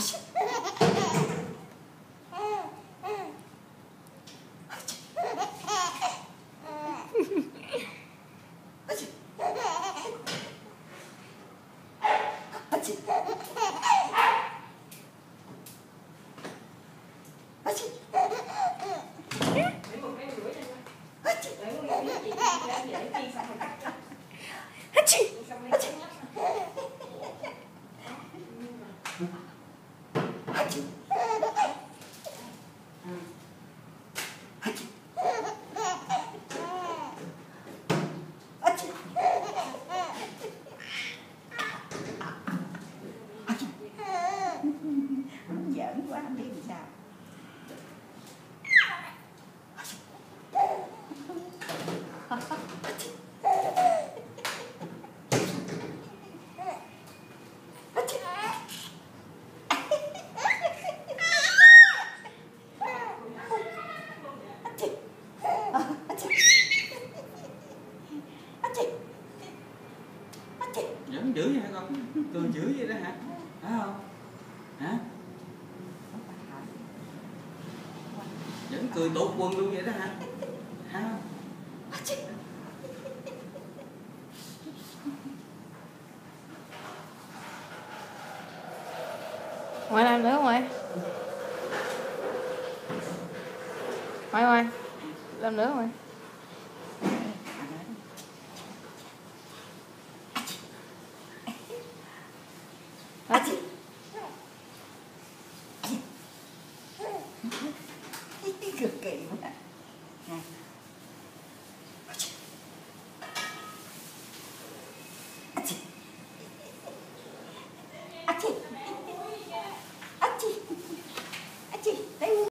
Giỡn quá không biết làm sao. Vẫn dữ vậy hả con? Cười dữ vậy đó hả? Phải không? Hả? Vẫn cười tụt quần luôn vậy đó hả? Hả? Ngoại làm nữa không ngoại? Ngoại làm nữa không ngoại?